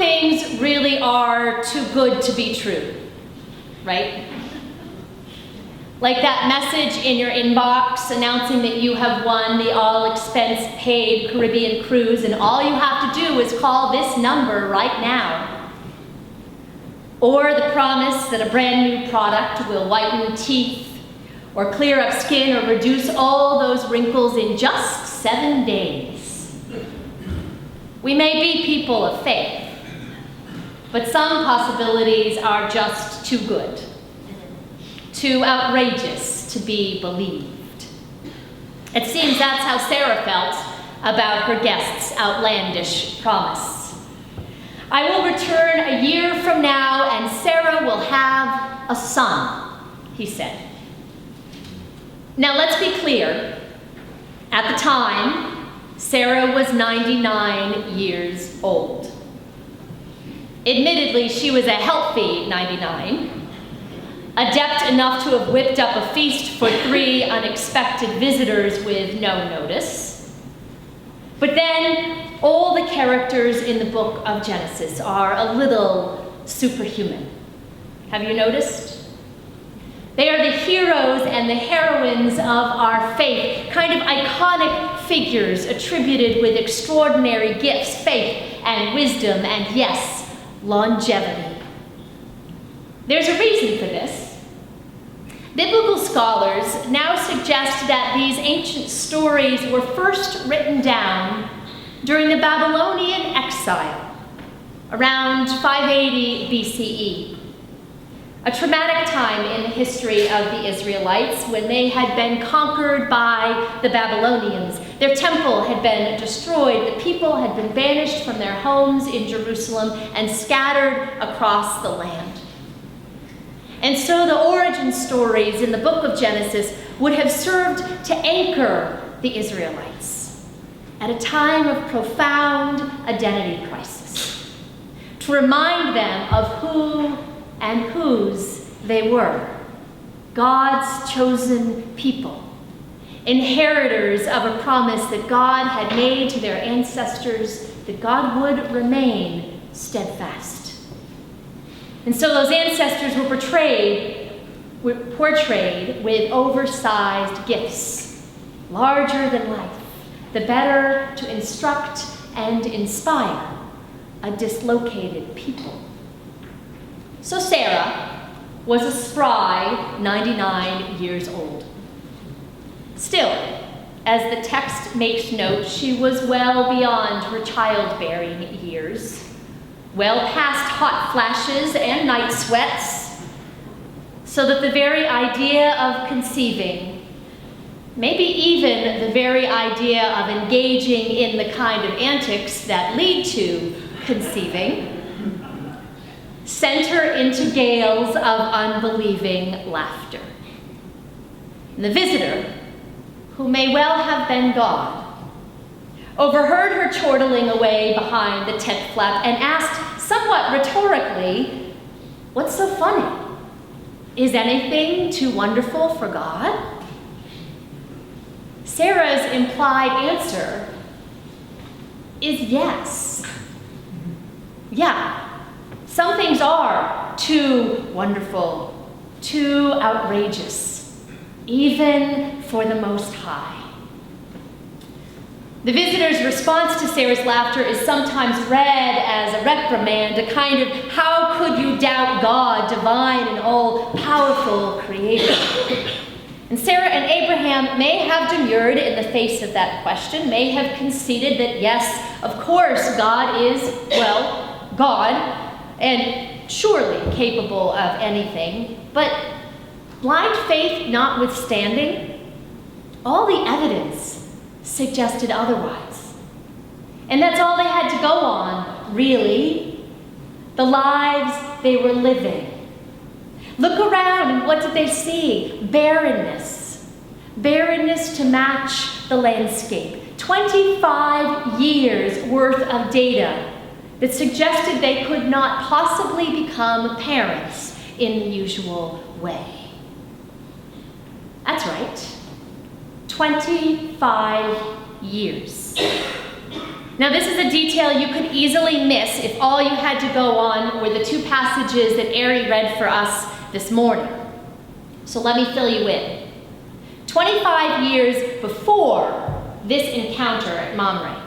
things really are too good to be true, right? Like that message in your inbox announcing that you have won the all-expense-paid Caribbean cruise and all you have to do is call this number right now. Or the promise that a brand new product will whiten teeth or clear up skin or reduce all those wrinkles in just 7 days. We may be people of faith, but some possibilities are just too good, too outrageous to be believed. It seems that's how Sarah felt about her guest's outlandish promise. I will return a year from now and Sarah will have a son, he said. Now let's be clear. At the time, Sarah was 99 years old. Admittedly, she was a healthy 99, adept enough to have whipped up a feast for 3 unexpected visitors with no notice. But then, all the characters in the book of Genesis are a little superhuman. Have you noticed? They are the heroes and the heroines of our faith, kind of iconic figures attributed with extraordinary gifts, faith and wisdom, and yes, longevity. There's a reason for this. Biblical scholars now suggest that these ancient stories were first written down during the Babylonian exile, around 580 BCE. A traumatic time in the history of the Israelites when they had been conquered by the Babylonians. Their temple had been destroyed. The people had been banished from their homes in Jerusalem and scattered across the land. And so the origin stories in the book of Genesis would have served to anchor the Israelites at a time of profound identity crisis, to remind them of who and whose they were, God's chosen people, inheritors of a promise that God had made to their ancestors, that God would remain steadfast. And so those ancestors were portrayed with oversized gifts, larger than life, the better to instruct and inspire a dislocated people. So Sarah was a spry 99 years old. Still, as the text makes note, she was well beyond her childbearing years, well past hot flashes and night sweats, so that the very idea of conceiving, maybe even the very idea of engaging in the kind of antics that lead to conceiving, sent her into gales of unbelieving laughter. And the visitor, who may well have been God, overheard her chortling away behind the tent flap and asked somewhat rhetorically, "What's so funny? Is anything too wonderful for God?" Sarah's implied answer is yes. Yeah. Some things are too wonderful, too outrageous, even for the Most High. The visitor's response to Sarah's laughter is sometimes read as a reprimand, a kind of, how could you doubt God, divine and all-powerful creator? And Sarah and Abraham may have demurred in the face of that question, may have conceded that yes, of course, God is, well, God, and surely capable of anything, but blind faith notwithstanding, all the evidence suggested otherwise. And that's all they had to go on, really. The lives they were living. Look around and what did they see? Barrenness. Barrenness to match the landscape. 25 years worth of data that suggested they could not possibly become parents in the usual way. That's right, 25 years. Now, this is a detail you could easily miss if all you had to go on were the two passages that Ari read for us this morning. So let me fill you in. 25 years before this encounter at Mamre,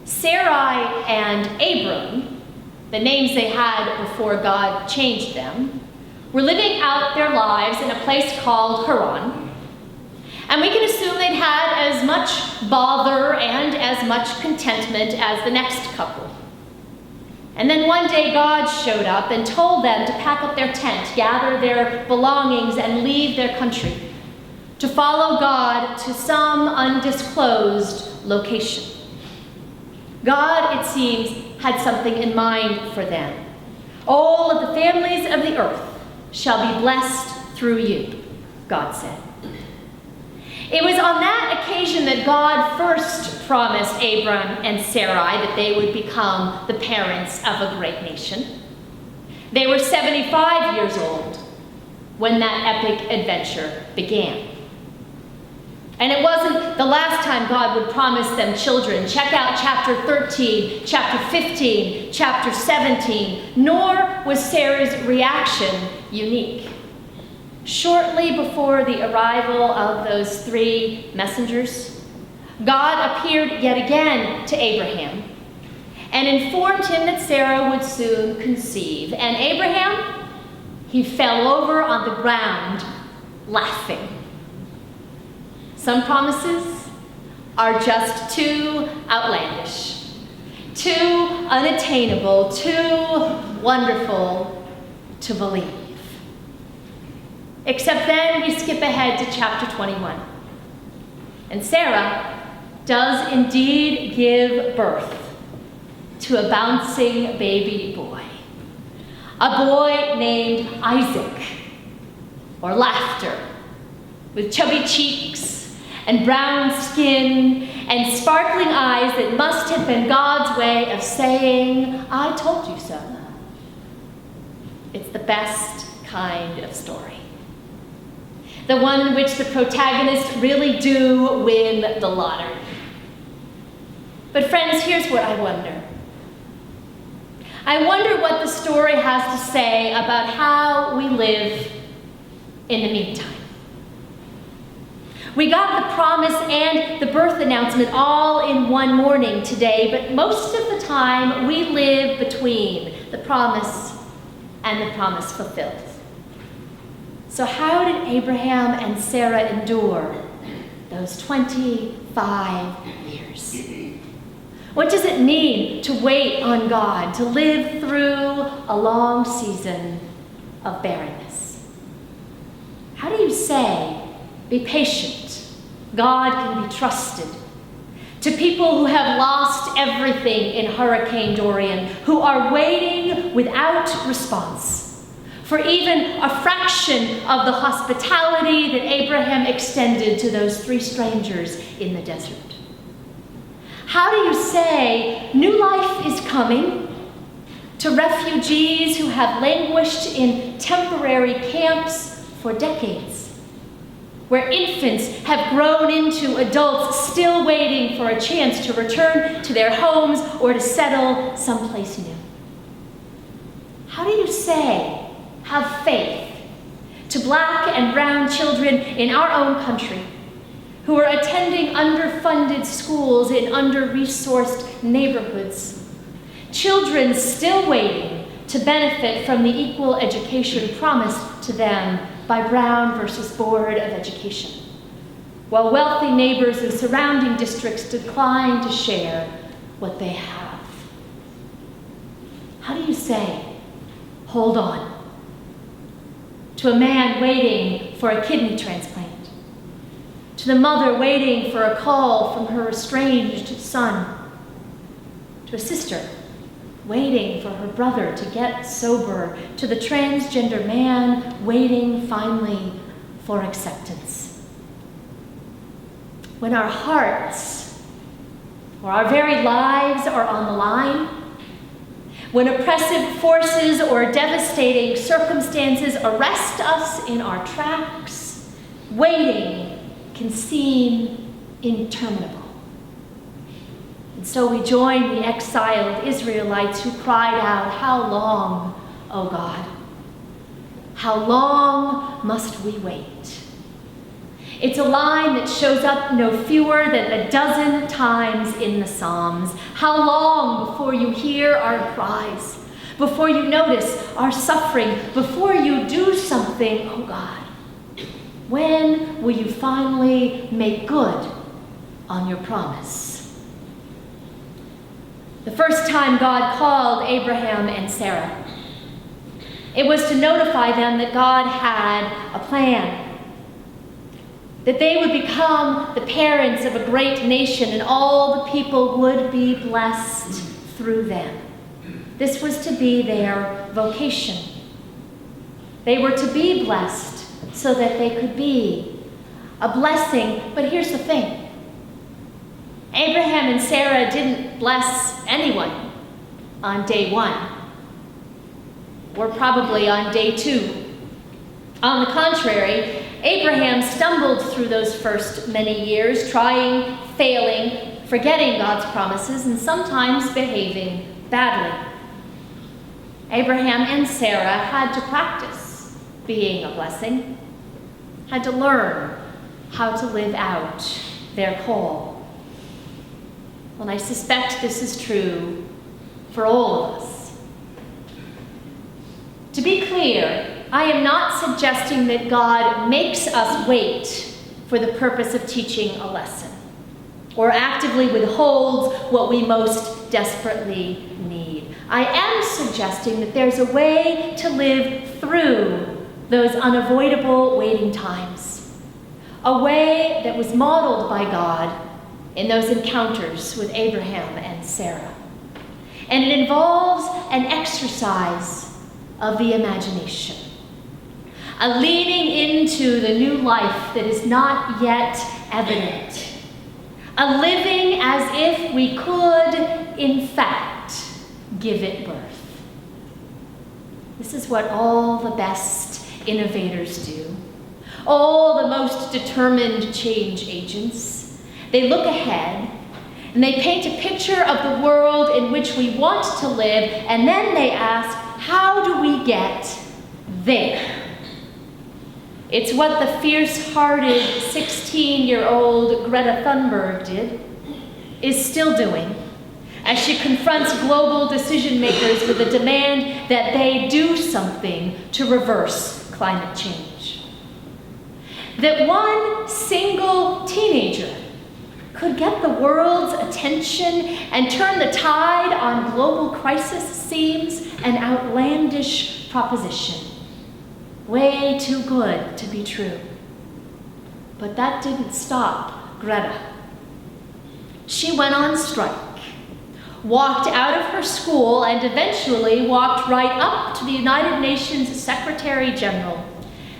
Sarai and Abram, the names they had before God changed them, were living out their lives in a place called Haran. And we can assume they'd had as much bother and as much contentment as the next couple. And then one day God showed up and told them to pack up their tent, gather their belongings, and leave their country to follow God to some undisclosed location. God, it seems, had something in mind for them. All of the families of the earth shall be blessed through you, God said. It was on that occasion that God first promised Abram and Sarai that they would become the parents of a great nation. They were 75 years old when that epic adventure began. And it wasn't the last time God would promise them children. Check out chapter 13, chapter 15, chapter 17. Nor was Sarah's reaction unique. Shortly before the arrival of those three messengers, God appeared yet again to Abraham and informed him that Sarah would soon conceive. And Abraham, he fell over on the ground laughing. Some promises are just too outlandish, too unattainable, too wonderful to believe. Except then we skip ahead to chapter 21. And Sarah does indeed give birth to a bouncing baby boy. A boy named Isaac, or Laughter, with chubby cheeks and brown skin and sparkling eyes that must have been God's way of saying, I told you so. It's the best kind of story. The one in which the protagonists really do win the lottery. But friends, here's what I wonder. I wonder what the story has to say about how we live in the meantime. We got the promise and the birth announcement all in one morning today, but most of the time we live between the promise and the promise fulfilled. So how did Abraham and Sarah endure those 25 years? What does it mean to wait on God, to live through a long season of barrenness? How do you say, be patient, God can be trusted, to people who have lost everything in Hurricane Dorian, who are waiting without response for even a fraction of the hospitality that Abraham extended to those three strangers in the desert? How do you say new life is coming to refugees who have languished in temporary camps for decades, where infants have grown into adults still waiting for a chance to return to their homes or to settle someplace new? How do you say, have faith, to black and brown children in our own country who are attending underfunded schools in under-resourced neighborhoods, children still waiting to benefit from the equal education promised to them by Brown versus Board of Education, while wealthy neighbors in surrounding districts decline to share what they have? How do you say, hold on, to a man waiting for a kidney transplant, to the mother waiting for a call from her estranged son, to a sister waiting for her brother to get sober, to the transgender man waiting finally for acceptance? When our hearts or our very lives are on the line, when oppressive forces or devastating circumstances arrest us in our tracks, waiting can seem interminable. And so we join the exiled Israelites who cried out, "How long, O God? How long must we wait?" It's a line that shows up no fewer than a dozen times in the Psalms. How long before you hear our cries, before you notice our suffering, before you do something, oh God? When will you finally make good on your promise? The first time God called Abraham and Sarah, it was to notify them that God had a plan, that they would become the parents of a great nation and all the people would be blessed through them. This was to be their vocation. They were to be blessed so that they could be a blessing. But here's the thing. Abraham and Sarah didn't bless anyone on day 1, or probably on day 2. On the contrary, Abraham stumbled through those first many years, trying, failing, forgetting God's promises, and sometimes behaving badly. Abraham and Sarah had to practice being a blessing, had to learn how to live out their call. And I suspect this is true for all of us. To be clear, I am not suggesting that God makes us wait for the purpose of teaching a lesson, or actively withholds what we most desperately need. I am suggesting that there's a way to live through those unavoidable waiting times, a way that was modeled by God in those encounters with Abraham and Sarah. And it involves an exercise of the imagination, a leaning into the new life that is not yet evident, a living as if we could, in fact, give it birth. This is what all the best innovators do, all the most determined change agents. They look ahead and they paint a picture of the world in which we want to live, and then they ask, how do we get there? It's what the fierce-hearted 16-year-old Greta Thunberg is still doing, as she confronts global decision-makers with a demand that they do something to reverse climate change. That one single teenager could get the world's attention and turn the tide on global crisis seems an outlandish proposition. Way too good to be true. But that didn't stop Greta. She went on strike, walked out of her school, and eventually walked right up to the United Nations Secretary General,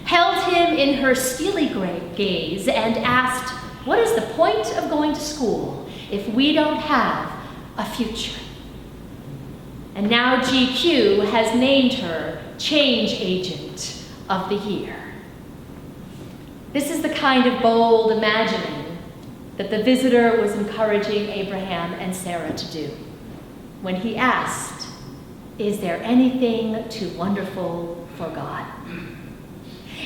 held him in her steely gaze, and asked, what is the point of going to school if we don't have a future? And now GQ has named her Change Agent of the Year. This is the kind of bold imagining that the visitor was encouraging Abraham and Sarah to do when he asked, is there anything too wonderful for God?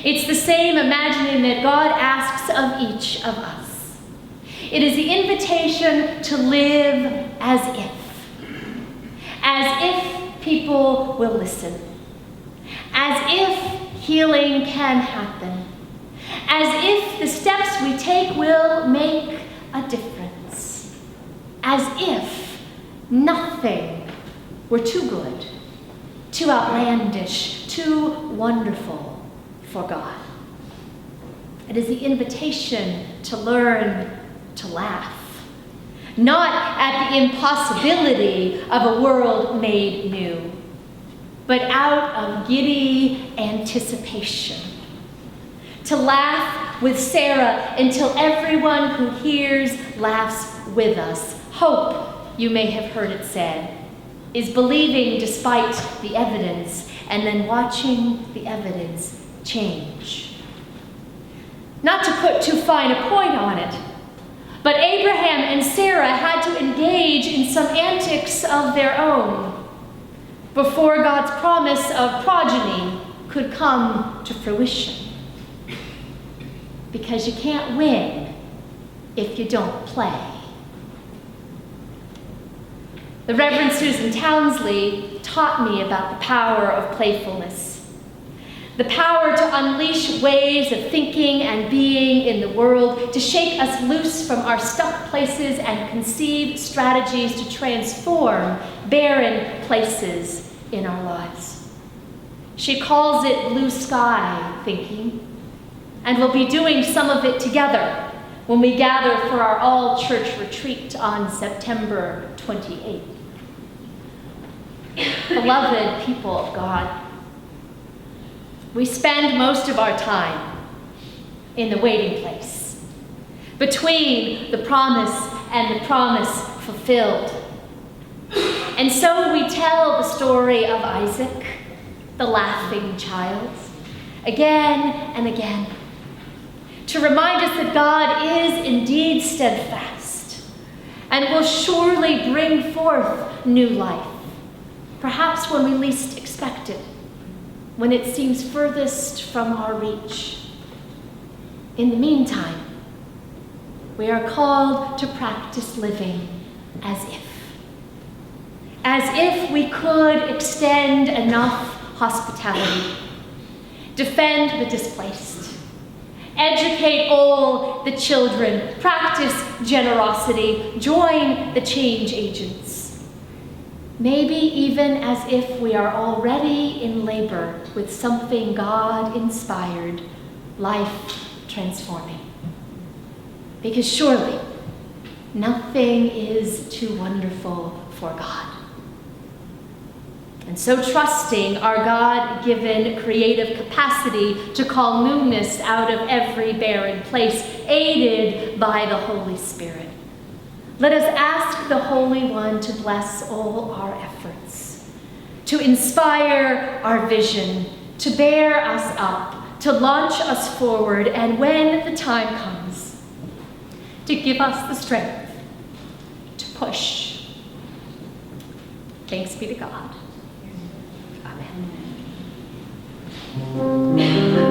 It's the same imagining that God asks of each of us. It is the invitation to live as if people will listen, as if healing can happen, as if the steps we take will make a difference, as if nothing were too good, too outlandish, too wonderful for God. It is the invitation to learn to laugh, not at the impossibility of a world made new, but out of giddy anticipation. To laugh with Sarah until everyone who hears laughs with us. Hope, you may have heard it said, is believing despite the evidence and then watching the evidence change. Not to put too fine a point on it, But Abraham and Sarah had to engage in some antics of their own before God's promise of progeny could come to fruition. Because you can't win if you don't play. The Reverend Susan Townsley taught me about the power of playfulness. The power to unleash ways of thinking and being in the world, to shake us loose from our stuck places and conceive strategies to transform barren places in our lives. She calls it blue sky thinking, and we'll be doing some of it together when we gather for our all-church retreat on September 28th. Beloved people of God, we spend most of our time in the waiting place, between the promise and the promise fulfilled. And so we tell the story of Isaac, the laughing child, again and again, to remind us that God is indeed steadfast and will surely bring forth new life, perhaps when we least expect it, when it seems furthest from our reach. In the meantime, we are called to practice living as if we could extend enough hospitality, defend the displaced, educate all the children, practice generosity, join the change agents. Maybe even as if we are already in labor with something God-inspired, life-transforming. Because surely nothing is too wonderful for God. And so trusting our God-given creative capacity to call newness out of every barren place, aided by the Holy Spirit, let us ask the Holy One to bless all our efforts, to inspire our vision, to bear us up, to launch us forward, and when the time comes, to give us the strength to push. Thanks be to God. Amen.